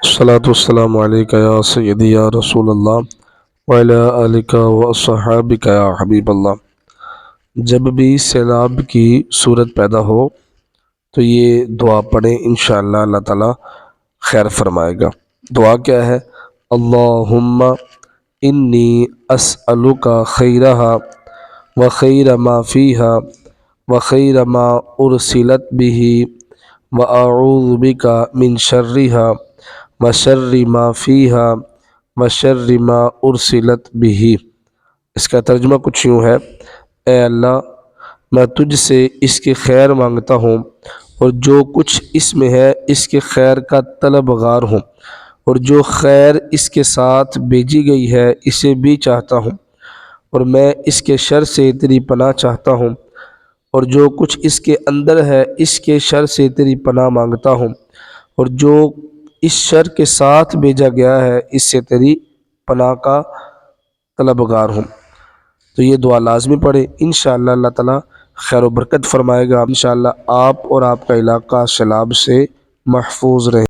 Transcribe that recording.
الصلاۃ والسلام علیکہ یا سیدی یا رسول اللہ وعلی آلک و اصحابک یا حبیب اللہ۔ جب بھی سیلاب کی صورت پیدا ہو تو یہ دعا پڑھیں، انشاءاللہ اللہ تعالیٰ خیر فرمائے گا۔ دعا کیا ہے؟ اللہم انی اسألک خیرہا و خیر ما فیہا و خیر ما ارسلت بہ و اعوذ بک من شرہا و شر ما فیہا و شر ما ارسلت بہ۔ اس کا ترجمہ کچھ یوں ہے: اے اللہ، میں تجھ سے اس کی خیر مانگتا ہوں اور جو کچھ اس میں ہے اس کے خیر کا طلبگار ہوں، اور جو خیر اس کے ساتھ بھیجی گئی ہے اسے بھی چاہتا ہوں، اور میں اس کے شر سے تیری پناہ چاہتا ہوں، اور جو کچھ اس کے اندر ہے اس کے شر سے تیری پناہ مانگتا ہوں، اور جو اس شر کے ساتھ بھیجا گیا ہے اس سے تیری پناہ کا طلبگار ہوں۔ تو یہ دعا لازمی پڑھیں، انشاءاللہ اللہ تعالیٰ خیر و برکت فرمائے گا۔ انشاءاللہ آپ اور آپ کا علاقہ سیلاب سے محفوظ رہے۔